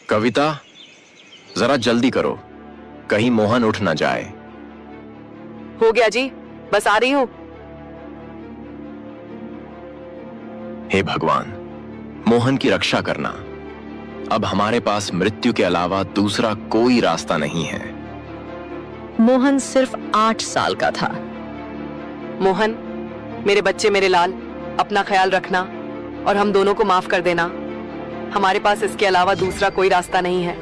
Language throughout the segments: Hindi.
कविता, जरा जल्दी करो, कहीं मोहन उठ ना जाए। हो गया जी, बस आ रही हूं। हे भगवान, मोहन की रक्षा करना। अब हमारे पास मृत्यु के अलावा दूसरा कोई रास्ता नहीं है। मोहन सिर्फ 8 साल का था। मोहन, मेरे बच्चे, मेरे लाल, अपना ख्याल रखना और हम दोनों को माफ कर देना। हमारे पास इसके अलावा दूसरा कोई रास्ता नहीं है।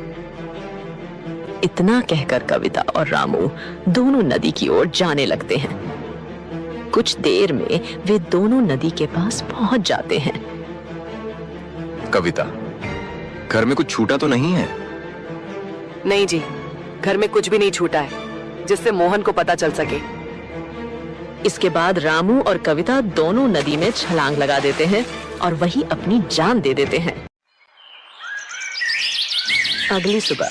इतना कहकर कविता और रामू दोनों नदी की ओर जाने लगते हैं। कुछ देर में वे दोनों नदी के पास पहुंच जाते हैं। कविता, घर में कुछ छूटा तो नहीं है? नहीं जी, घर में कुछ भी नहीं छूटा है जिससे मोहन को पता चल सके। इसके बाद रामू और कविता दोनों नदी में छलांग लगा देते हैं और वहीं अपनी जान दे देते हैं। अगली सुबह।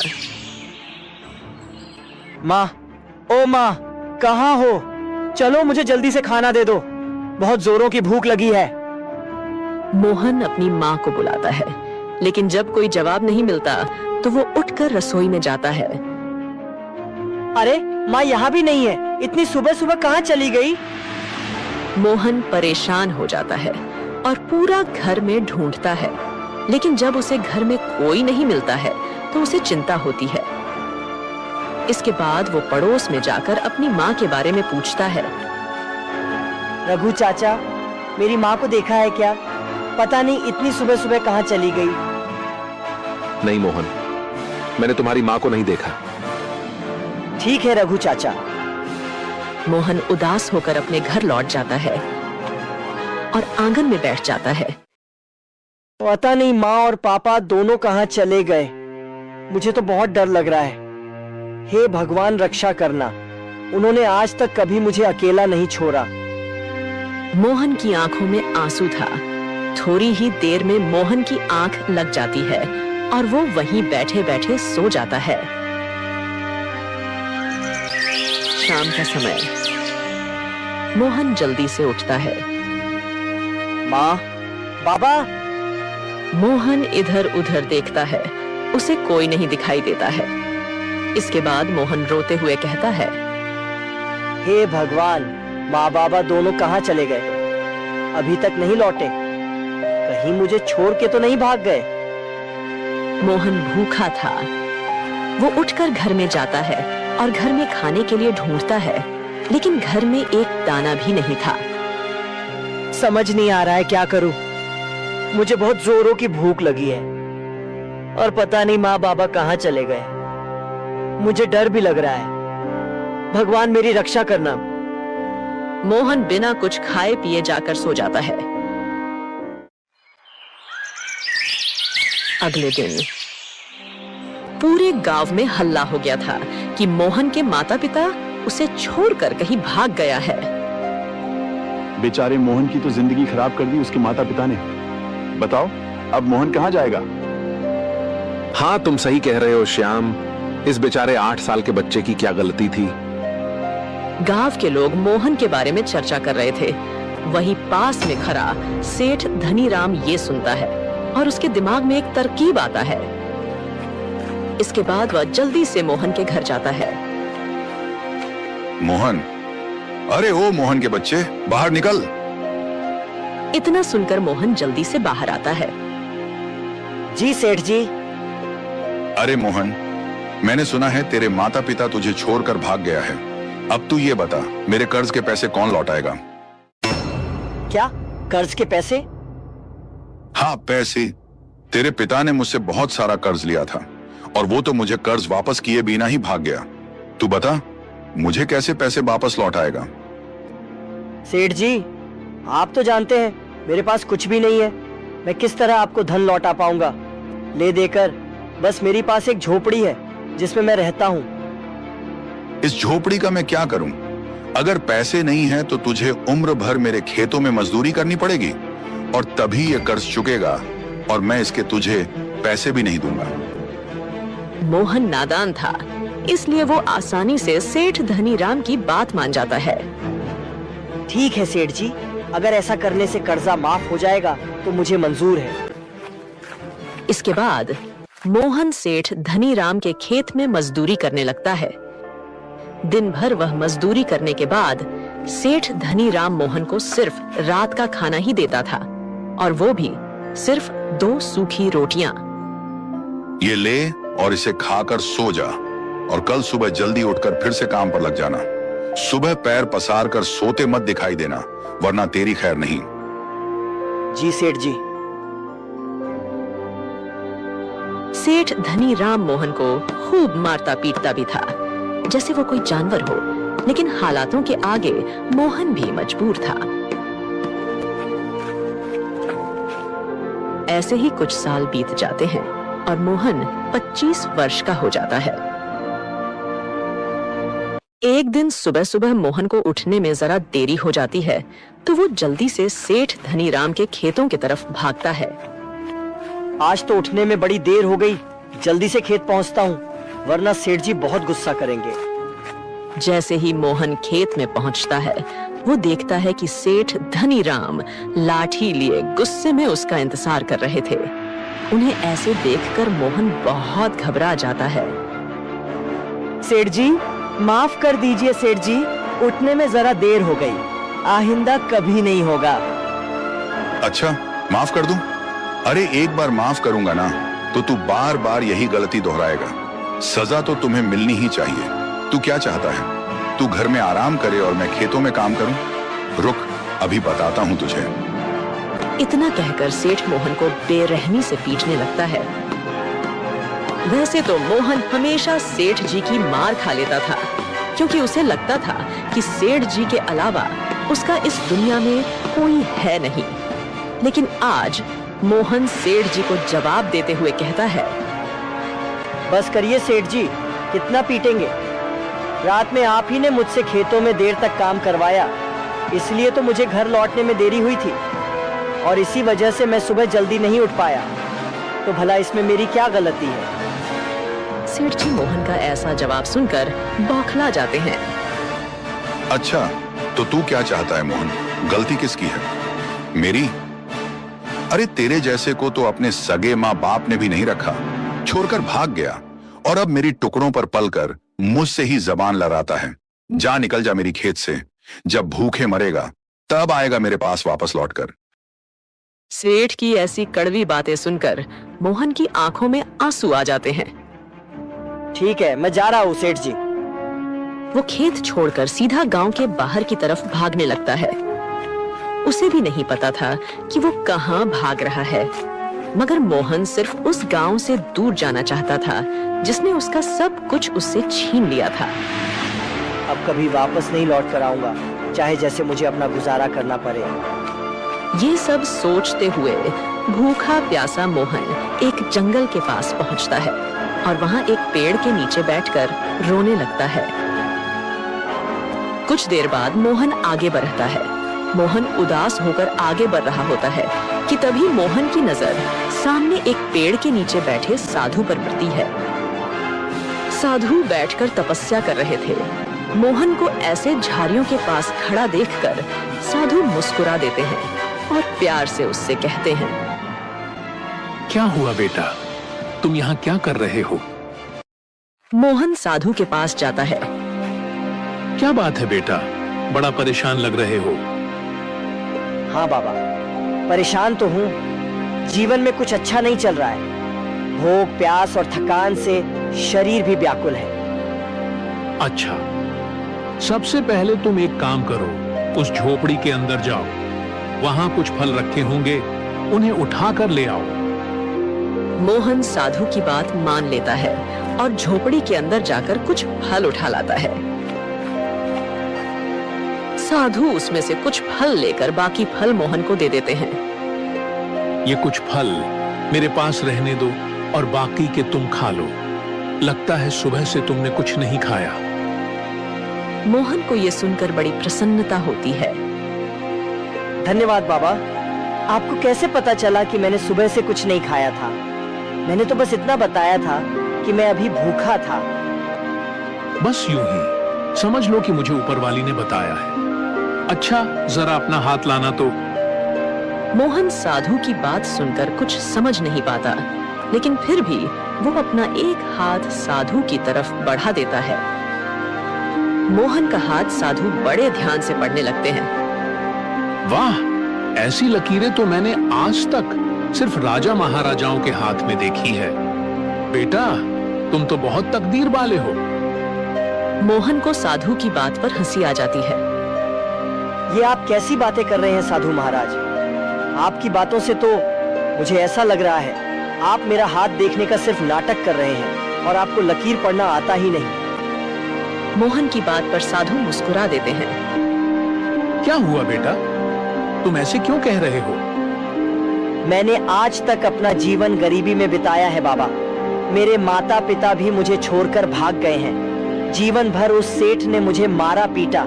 माँ, ओ माँ, कहाँ हो? चलो मुझे जल्दी से खाना दे दो, बहुत जोरों की भूख लगी है। मोहन अपनी माँ को बुलाता है, लेकिन जब कोई जवाब नहीं मिलता तो वो उठकर रसोई में जाता है। अरे माँ यहाँ भी नहीं है, इतनी सुबह सुबह कहाँ चली गई? मोहन परेशान हो जाता है और पूरा घर में ढूंढता है, लेकिन जब उसे घर में कोई नहीं मिलता है तो उसे चिंता होती है। इसके बाद वो पड़ोस में जाकर अपनी माँ के बारे में पूछता है। रघु चाचा, मेरी माँ को देखा है क्या? पता नहीं इतनी सुबह सुबह कहाँ चली गई। नहीं मोहन, मैंने तुम्हारी माँ को नहीं देखा। ठीक है रघु चाचा। मोहन उदास होकर अपने घर लौट जाता है और आंगन में बैठ जाता है। पता नहीं माँ और पापा दोनों कहाँ चले गए। मुझे तो बहुत डर लग रहा है। हे भगवान, रक्षा करना। उन्होंने आज तक कभी मुझे अकेला नहीं छोड़ा। मोहन की आंखों में आंसू था। थोड़ी ही देर में मोहन की आंख लग जाती है और वो वहीं बैठे बैठे सो जाता है। शाम का समय। मोहन जल्दी से उठता है। माँ, बाबा। मोहन इधर उधर देखता है, उसे कोई नहीं दिखाई देता है। इसके बाद मोहन रोते हुए कहता है, हे भगवान, माँ बाबा दोनों कहाँ चले गए? अभी तक नहीं लौटे। कहीं मुझे छोड़ के तो नहीं भाग गए? मोहन भूखा था। वो उठकर घर में जाता है और घर में खाने के लिए ढूंढता है, लेकिन घर में एक दाना भी नहीं था। समझ नहीं आ रहा है क्या करूं। मुझे बहुत जोरों की भूख लगी है और पता नहीं माँ बाबा कहाँ चले गए। मुझे डर भी लग रहा है। भगवान मेरी रक्षा करना। मोहन बिना कुछ खाए पिए जाकर सो जाता है। अगले दिन पूरे गांव में हल्ला हो गया था कि मोहन के माता पिता उसे छोड़कर कहीं भाग गया है। बेचारे मोहन की तो जिंदगी खराब कर दी उसके माता पिता ने। बताओ अब मोहन कहाँ जाएगा? हाँ, तुम सही कह रहे हो श्याम। इस बेचारे 8 साल के बच्चे की क्या गलती थी। गांव के लोग मोहन के बारे में चर्चा कर रहे थे। वहीं पास में खड़ा सेठ धनीराम ये सुनता है और उसके दिमाग में एक तरकीब आता है। इसके बाद वह जल्दी से मोहन के घर जाता है। मोहन, अरे ओ मोहन के बच्चे, बाहर निकल। इतना सुनकर मोहन जल्दी से बाहर आता है। जी सेठ जी। अरे मोहन, मैंने सुना है तेरे माता पिता तुझे छोड़कर भाग गया है। अब तू ये बता, मेरे कर्ज के पैसे कौन लौटाएगा? क्या कर्ज के पैसे? हाँ, पैसे। तेरे पिता ने मुझसे बहुत सारा कर्ज लिया था और वो तो मुझे कर्ज वापस किए बिना ही भाग गया। तू बता, मुझे कैसे पैसे वापस लौटाएगा? सेठ जी, आप तो जानते हैं मेरे पास कुछ भी नहीं है। मैं किस तरह आपको धन लौटा पाऊंगा? ले देकर बस मेरी पास एक झोपड़ी है जिसमें मैं रहता हूँ। इस झोपड़ी का मैं क्या करूं? अगर पैसे नहीं है तो तुझे उम्र भर मेरे खेतों में मजदूरी करनी पड़ेगी और तभी ये कर्ज चुकेगा और मैं इसके तुझे पैसे भी नहीं दूंगा। मोहन नादान था, इसलिए वो आसानी से सेठ धनीराम की बात मान जाता है। ठीक है सेठ जी, अगर ऐसा करने से कर्जा माफ हो जाएगा तो मुझे मंजूर है। इसके बाद मोहन सेठ धनीराम के खेत में मजदूरी करने लगता है। दिन भर वह मजदूरी करने के बाद सेठ धनीराम मोहन को सिर्फ रात का खाना ही देता था, और वो भी सिर्फ 2 सूखी रोटियां। ये ले और इसे खाकर सो जा, और कल सुबह जल्दी उठकर फिर से काम पर लग जाना। सुबह पैर पसार कर सोते मत दिखाई देना, वरना तेरी खैर नहीं। जी सेठ जी। सेठ धनीराम मोहन को खूब मारता पीटता भी था, जैसे वो कोई जानवर हो, लेकिन हालातों के आगे मोहन भी मजबूर था। ऐसे ही कुछ साल बीत जाते हैं और मोहन 25 वर्ष का हो जाता है। एक दिन सुबह सुबह मोहन को उठने में जरा देरी हो जाती है, तो वो जल्दी से सेठ धनीराम के खेतों की तरफ भागता है। आज तो उठने में बड़ी देर हो गई, जल्दी से खेत पहुंचता हूँ, वरना सेठ जी बहुत गुस्सा करेंगे। जैसे ही मोहन खेत में पहुंचता है, वो देखता है कि सेठ धनीराम लाठी लिए गुस्से में उसका इंतजार कर रहे थे। उन्हें ऐसे देखकर मोहन बहुत घबरा जाता है। सेठ जी, माफ कर दीजिए सेठ जी, उठने में जरा देर हो गई, आइंदा कभी नहीं होगा। अच्छा, माफ कर दूं? अरे एक बार माफ करूंगा ना तो तू बार बार यही गलती दोहराएगा। सजा तो तुम्हें मिलनी ही चाहिए। तू क्या चाहता है? तू घर में आराम करे और मैं खेतों में काम करूं? रुक, अभी बताता हूं तुझे। इतना कहकर सेठ मोहन को बेरहमी से पीटने लगता है। वैसे तो मोहन हमेशा सेठ जी की मार खा लेता था, क्योंकि उसे लगता था कि सेठ जी के अलावा उसका इस दुनिया में कोई है नहीं। लेकिन आज मोहन सेठ जी को जवाब देते हुए कहता है, बस करिए सेठ जी, कितना पीटेंगे? रात में आप ही ने मुझसे खेतों में देर तक काम करवाया, इसलिए तो मुझे घर लौटने में देरी हुई थी, और इसी वजह से मैं सुबह जल्दी नहीं उठ पाया। तो भला इसमें मेरी क्या गलती है? सेठ जी मोहन का ऐसा जवाब सुनकर बौखला जाते हैं। अच्छा, तो तू क्या चाहता है मोहन? गलती किसकी है? मेरी? अरे तेरे जैसे को तो अपने सगे माँ बाप ने भी नहीं रखा, छोड़कर भाग गया, और अब मेरी टुकड़ों पर पलकर मुझसे ही जबान लड़ाता है। जा, निकल जा मेरी खेत से। जब भूखे मरेगा तब आएगा मेरे पास वापस लौटकर। सेठ की ऐसी कड़वी बातें सुनकर मोहन की आंखों में आंसू आ जाते हैं। ठीक है, मैं जा रहा हूँ सेठ जी। वो खेत छोड़कर सीधा गांव के बाहर की तरफ भागने लगता है। उसे भी नहीं पता था कि वो कहाँ भाग रहा है, मगर मोहन सिर्फ उस गांव से दूर जाना चाहता था जिसने उसका सब कुछ उससे छीन लिया था। अब कभी वापस नहीं लौट कर आऊंगा, चाहे जैसे मुझे अपना गुजारा करना पड़े। ये सब सोचते हुए भूखा प्यासा मोहन एक जंगल के पास पहुंचता है और वहां एक पेड़ के नीचे बैठकर रोने लगता है। कुछ देर बाद मोहन आगे बढ़ता है। मोहन उदास होकर आगे बढ़ रहा होता है कि तभी मोहन की नजर सामने एक पेड़ के नीचे बैठे साधु पर पड़ती है। साधु बैठकर तपस्या कर रहे थे। मोहन को ऐसे झाड़ियों के पास खड़ा देखकर साधु मुस्कुरा देते हैं और प्यार से उससे कहते हैं, क्या हुआ बेटा, तुम यहाँ क्या कर रहे हो? मोहन साधु के पास जाता है। क्या बात है बेटा, बड़ा परेशान लग रहे हो। हाँ बाबा, परेशान तो हूँ। जीवन में कुछ अच्छा नहीं चल रहा है। भूख, प्यास और थकान से शरीर भी व्याकुल है। अच्छा, सबसे पहले तुम एक काम करो, उस झोपड़ी के अंदर जाओ, वहां कुछ फल रखे होंगे, उन्हें उठाकर ले आओ। मोहन साधु की बात मान लेता है और झोपड़ी के अंदर जाकर कुछ फल उठा लाता है। साधु उसमें से कुछ फल लेकर बाकी फल मोहन को दे देते हैं। ये कुछ फल मेरे पास रहने दो और बाकी के तुम खा लो। लगता है सुबह से तुमने कुछ नहीं खाया। मोहन को ये सुनकर बड़ी प्रसन्नता होती है। धन्यवाद बाबा। आपको कैसे पता चला कि मैंने सुबह से कुछ नहीं खाया था? मैंने तो बस इतना बताया था कि मैं अभी भूखा था। बस यूं ही समझ लो कि मुझे ऊपर वाली ने बताया है। अच्छा, जरा अपना हाथ लाना तो। मोहन साधु की बात सुनकर कुछ समझ नहीं पाता, लेकिन फिर भी वो अपना एक हाथ साधु की तरफ बढ़ा देता है। मोहन का हाथ साधु बड़े ध्यान से पढ़ने लगते हैं। वाह, ऐसी लकीरें तो मैंने आज तक सिर्फ राजा महाराजाओं के हाथ में देखी है। बेटा, तुम तो बहुत तकदीर वाले हो। मोहन को साधु की बात पर हंसी आ जाती है। ये आप कैसी बातें कर रहे हैं साधु महाराज? आपकी बातों से तो मुझे ऐसा लग रहा है आप मेरा हाथ देखने का सिर्फ नाटक कर रहे हैं और आपको लकीर पढ़ना आता ही नहीं। मोहन की बात पर साधु मुस्कुरा देते हैं। क्या हुआ बेटा, तुम ऐसे क्यों कह रहे हो? मैंने आज तक अपना जीवन गरीबी में बिताया है बाबा। मेरे माता पिता भी मुझे छोड़कर भाग गए हैं। जीवन भर उस सेठ ने मुझे मारा पीटा।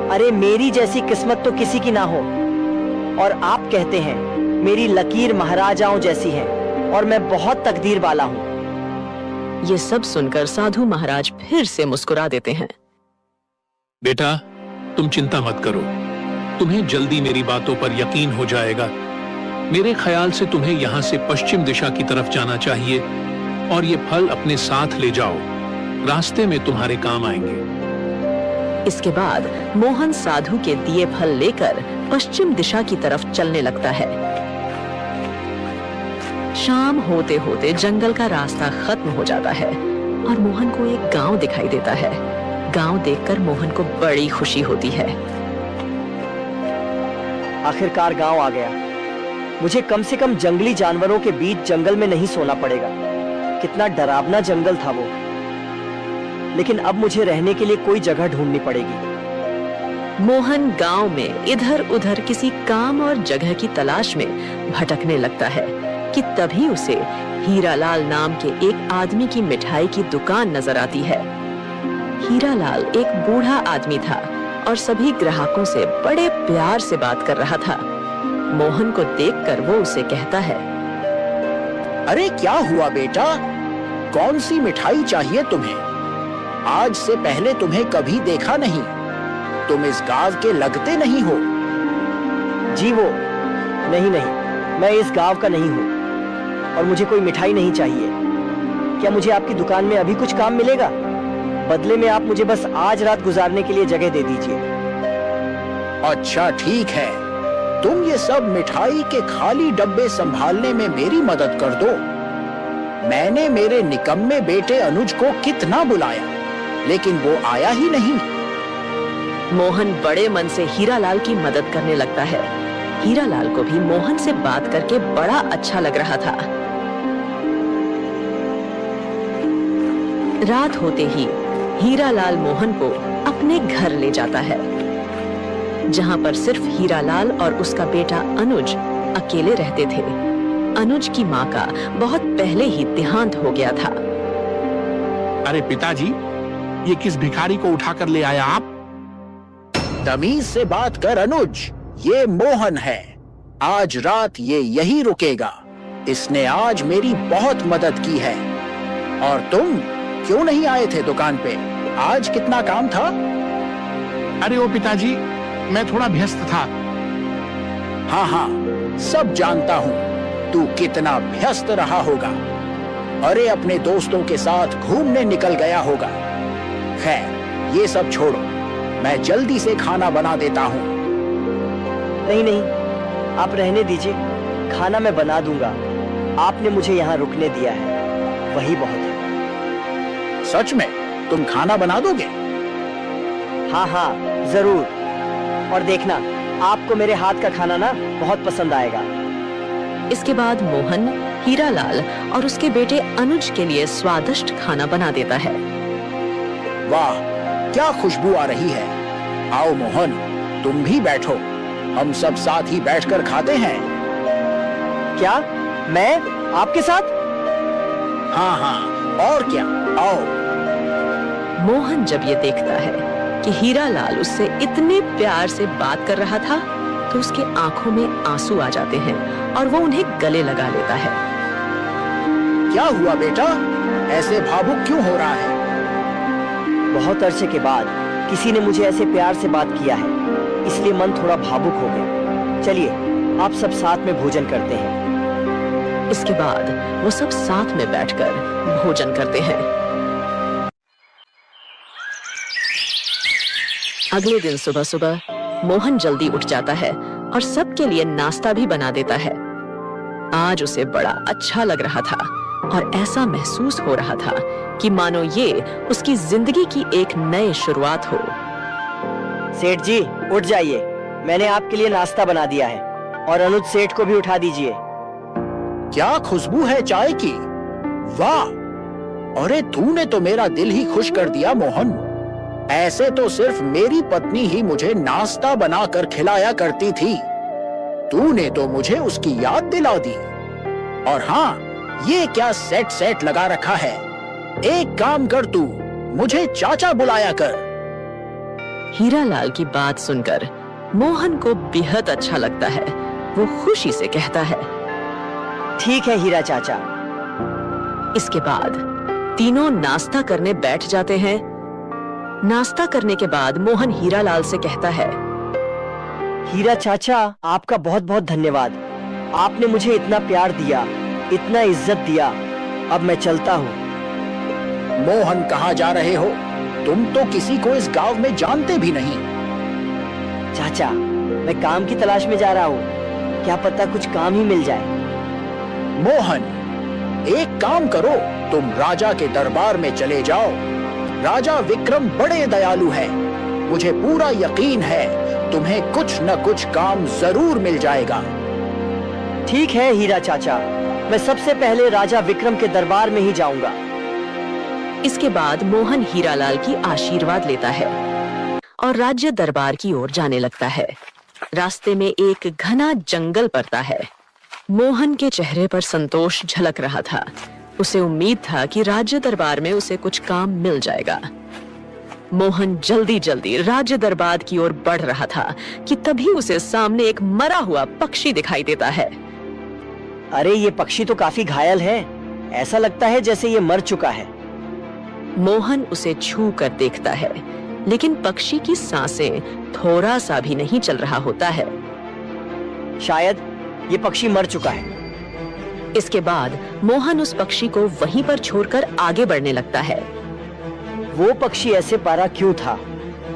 अरे मेरी जैसी किस्मत तो किसी की ना हो। और आप कहते हैं मेरी लकीर महाराजाओं जैसी है और मैं बहुत तकदीर वाला हूँ। ये सब सुनकर साधु महाराज फिर से मुस्कुरा देते हैं। बेटा, तुम चिंता मत करो, तुम्हें जल्दी मेरी बातों पर यकीन हो जाएगा। मेरे ख्याल से तुम्हें यहाँ से पश्चिम दिशा की तरफ जाना चाहिए और ये फल अपने साथ ले जाओ, रास्ते में तुम्हारे काम आएंगे। इसके बाद मोहन साधु के दिए फल लेकर पश्चिम दिशा की तरफ चलने लगता है। शाम होते होते जंगल का रास्ता खत्म हो जाता है और मोहन को एक गांव दिखाई देता है। गांव देखकर मोहन को बड़ी खुशी होती है। आखिरकार गांव आ गया। मुझे कम से कम जंगली जानवरों के बीच जंगल में नहीं सोना पड़ेगा। कितना डरावना जंगल था वो। लेकिन अब मुझे रहने के लिए कोई जगह ढूंढनी पड़ेगी। मोहन गांव में इधर उधर किसी काम और जगह की तलाश में भटकने लगता है कि तभी उसे हीरालाल नाम के एक आदमी की मिठाई की दुकान नजर आती है। हीरालाल एक बूढ़ा आदमी था और सभी ग्राहकों से बड़े प्यार से बात कर रहा था। मोहन को देखकर वो उसे कहता है, अरे क्या हुआ बेटा, कौन सी मिठाई चाहिए तुम्हें? आज से पहले तुम्हें कभी देखा नहीं। तुम इस गांव के लगते नहीं हो। जी वो नहीं, मैं इस गांव का नहीं हूँ और मुझे कोई मिठाई नहीं चाहिए। क्या मुझे आपकी दुकान में अभी कुछ काम मिलेगा? बदले में आप मुझे बस आज रात गुजारने के लिए जगह दे दीजिए। अच्छा ठीक है, तुम ये सब मिठाई के खाली डब्बे संभालने में मेरी मदद कर दो। मैंने मेरे निकम्मे बेटे अनुज को कितना बुलाया, लेकिन वो आया ही नहीं। मोहन बड़े मन से हीरालाल की मदद करने लगता है। हीरालाल को भी मोहन से बात करके बड़ा अच्छा लग रहा था। रात होते ही हीरालाल मोहन को अपने घर ले जाता है, जहां पर सिर्फ हीरालाल और उसका बेटा अनुज अकेले रहते थे। अनुज की माँ का बहुत पहले ही देहांत हो गया था। अरे पिताजी, ये किस भिखारी को उठाकर ले आया आप? तमीज से बात कर अनुज, ये मोहन है। आज रात ये यही रुकेगा। इसने आज मेरी बहुत मदद की है। और तुम क्यों नहीं आए थे दुकान पे? आज कितना काम था? अरे ओ पिताजी, मैं थोड़ा व्यस्त था। हाँ, सब जानता हूँ तू कितना व्यस्त रहा होगा। अरे अपने दोस्तों के साथ घूमने निकल गया होगा। खैर ये सब छोड़ो, मैं जल्दी से खाना बना देता हूँ। नहीं, आप रहने दीजिए, खाना मैं बना दूंगा। आपने मुझे यहाँ रुकने दिया है, वही बहुत है। सच में तुम खाना बना दोगे? हाँ, जरूर। और देखना, आपको मेरे हाथ का खाना ना बहुत पसंद आएगा। इसके बाद मोहन हीरालाल और उसके बेटे अनुज के लिए स्वादिष्ट खाना बना देता है। वाह, क्या खुशबू आ रही है। आओ मोहन, तुम भी बैठो, हम सब साथ ही बैठकर खाते हैं। क्या मैं आपके साथ? हाँ, और क्या, आओ। मोहन जब ये देखता है कि हीरालाल उससे इतने प्यार से बात कर रहा था, तो उसके आंखों में आंसू आ जाते हैं और वो उन्हें गले लगा लेता है। क्या हुआ बेटा, ऐसे भावुक क्यों हो रहा है? बहुत अरसे के बाद किसी ने मुझे ऐसे प्यार से बात किया है, इसलिए मन थोड़ा भावुक हो गया। चलिए आप सब साथ में भोजन करते हैं। इसके बाद वो सब साथ में बैठकर भोजन करते हैं। अगले दिन सुबह सुबह मोहन जल्दी उठ जाता है और सबके लिए नाश्ता भी बना देता है। आज उसे बड़ा अच्छा लग रहा था और ऐसा महसूस हो रहा था कि मानो ये उसकी जिंदगी की एक नई शुरुआत हो। सेठ जी उठ जाइए, मैंने आपके लिए नाश्ता बना दिया है और अनुज सेठ को भी उठा दीजिए। क्या खुशबू है चाय की! वाह! अरे तूने तो मेरा दिल ही खुश कर दिया मोहन। ऐसे तो सिर्फ मेरी पत्नी ही मुझे नाश्ता बनाकर खिलाया करती थी। तूने तो मुझे उसकी याद दिला दी। और हाँ, ये क्या सेट लगा रखा है? एक काम कर, तू मुझे चाचा बुलाया कर। हीरालाल की बात सुनकर मोहन को बेहद अच्छा लगता है। वो खुशी से कहता है, ठीक है हीरा चाचा। इसके बाद तीनों नाश्ता करने बैठ जाते हैं। नाश्ता करने के बाद मोहन हीरालाल से कहता है, हीरा चाचा आपका बहुत बहुत धन्यवाद। आपने मुझे इतना प्यार दिया, इतना इज्जत दिया। अब मैं चलता हूँ। मोहन कहाँ जा रहे हो? तुम तो किसी को इस गांव में जानते भी नहीं। चाचा मैं काम की तलाश में जा रहा हूँ, क्या पता कुछ काम ही मिल जाए। मोहन, एक काम करो, तुम राजा के दरबार में चले जाओ। राजा विक्रम बड़े दयालु हैं। मुझे पूरा यकीन है तुम्हें कुछ न कुछ काम जरूर मिल जाएगा। ठीक है हीरा चाचा, मैं सबसे पहले राजा विक्रम के दरबार में ही जाऊंगा। इसके बाद मोहन हीरालाल की आशीर्वाद लेता है और राज्य दरबार की ओर जाने लगता है। रास्ते में एक घना जंगल पड़ता है। मोहन के चेहरे पर संतोष झलक रहा था। उसे उम्मीद था कि राज्य दरबार में उसे कुछ काम मिल जाएगा। मोहन जल्दी जल्दी राज्य दरबार की ओर बढ़ रहा था कि तभी उसे सामने एक मरा हुआ पक्षी दिखाई देता है। अरे ये पक्षी तो काफी घायल है, ऐसा लगता है जैसे ये मर चुका है। मोहन उसे छू कर देखता है, लेकिन पक्षी की सांसें थोड़ा सा भी नहीं चल रहा होता है। शायद ये पक्षी मर चुका है। इसके बाद मोहन उस पक्षी को वहीं पर छोड़कर आगे बढ़ने लगता है। वो पक्षी ऐसे पारा क्यों था?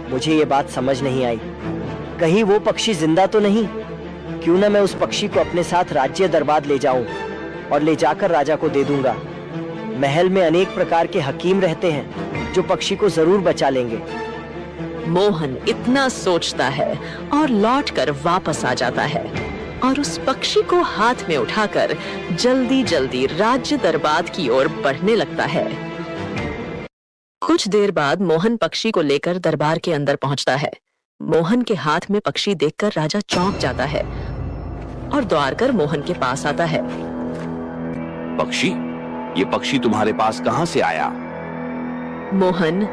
मुझे ये बात समझ नहीं आई। कहीं वो पक्षी जिंदा तो नहीं? क्यों ना मैं उस पक्षी को अपने साथ राज्य दरबार ले जाऊं और ले जाकर राजा को दे दूंगा। महल में अनेक प्रकार के हकीम रहते हैं जो पक्षी को जरूर बचा लेंगे। मोहन इतना सोचता है और लौटकर वापस आ जाता है और उस पक्षी को हाथ में उठाकर जल्दी जल्दी राज्य दरबार की ओर बढ़ने लगता है। कुछ देर बाद मोहन पक्षी को लेकर दरबार के अंदर पहुंचता है। मोहन के हाथ में पक्षी देखकर राजा चौंक जाता है और दौड़कर मोहन के पास आता है। पक्षी, ये पक्षी तुम्हारे पास कहां से आया? मोहन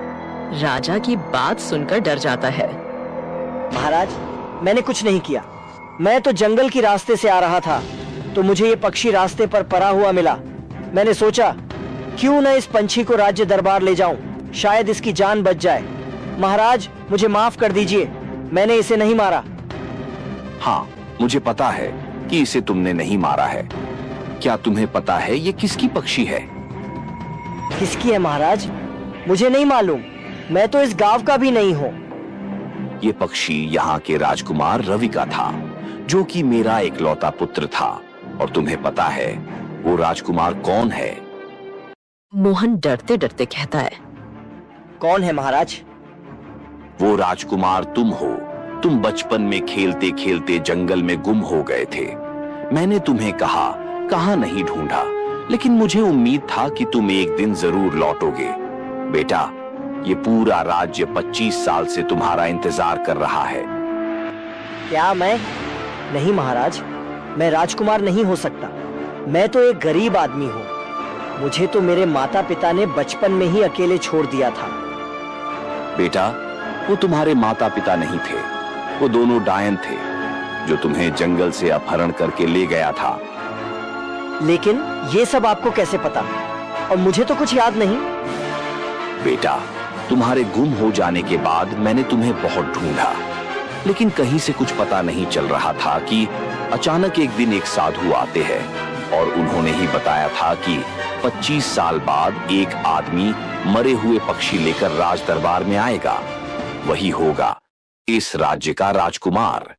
राजा की बात सुनकर डर जाता है। महाराज, मैंने कुछ नहीं किया। मैं तो जंगल की रास्ते से आ रहा था तो मुझे ये पक्षी रास्ते पर पड़ा हुआ मिला। मैंने सोचा क्यों न इस पंछी को राज्य दरबार ले जाऊं, शायद इसकी जान बच जाए। महाराज मुझे माफ कर दीजिए, मैंने इसे नहीं मारा। हाँ, मुझे पता है कि इसे तुमने नहीं मारा है। क्या तुम्हें पता है ये किसकी पक्षी है? किसकी है महाराज? मुझे नहीं मालूम, मैं तो इस गांव का भी नहीं हूँ। ये पक्षी यहाँ के राजकुमार रवि का था, जो कि मेरा इकलौता पुत्र था। और तुम्हें पता है वो राजकुमार कौन है? मोहन डरते डरते कहता है, कौन है महाराज? वो राजकुमार तुम हो। तुम बचपन में खेलते खेलते जंगल में गुम हो गए थे। मैंने तुम्हें कहाँ नहीं ढूंढा, लेकिन मुझे उम्मीद था कि तुम एक दिन जरूर लौटोगे। बेटा, ये पूरा राज्य 25 साल से तुम्हारा इंतजार कर रहा है। क्या मैं? नहीं महाराज, मैं राजकुमार नहीं हो सकता। मैं तो एक गरीब आदमी हूँ। मुझे तो मेरे माता पिता ने बचपन में ही अकेले छोड़ दिया था। बेटा, वो तुम्हारे माता पिता नहीं थे, वो दोनों डायन थे जो तुम्हें जंगल से अपहरण करके ले गया था। लेकिन ये सब आपको कैसे पता? और मुझे तो कुछ याद नहीं। बेटा, तुम्हारे गुम हो जाने के बाद मैंने तुम्हें बहुत ढूंढा। लेकिन कहीं से कुछ पता नहीं चल रहा था कि अचानक एक दिन एक साधु आते हैं और उन्होंने ही बताया था कि 25 साल बाद एक आदमी मरे हुए पक्षी लेकर राज दरबार में आएगा। वही होगा इस राज्य का राजकुमार।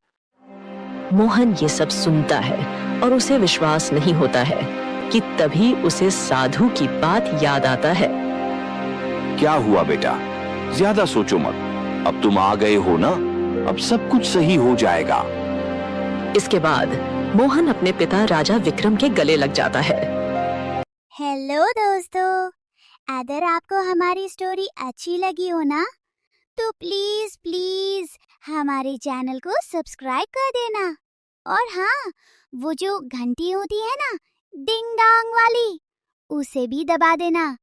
मोहन ये सब सुनता है और उसे विश्वास नहीं होता है कि तभी उसे साधु की बात याद आता है। क्या हुआ बेटा, ज्यादा सोचो मत, अब तुम आ गए हो ना, अब सब कुछ सही हो जाएगा। इसके बाद मोहन अपने पिता राजा विक्रम के गले लग जाता है। हेलो दोस्तों, अगर आपको हमारी स्टोरी अच्छी लगी हो ना, तो प्लीज प्लीज हमारे चैनल को सब्सक्राइब कर देना। और हाँ, वो जो घंटी होती है ना, डिंग डोंग वाली, उसे भी दबा देना,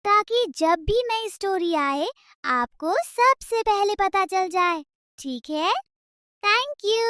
ताकि जब भी नई स्टोरी आए आपको सबसे पहले पता चल जाए। ठीक है? Thank you.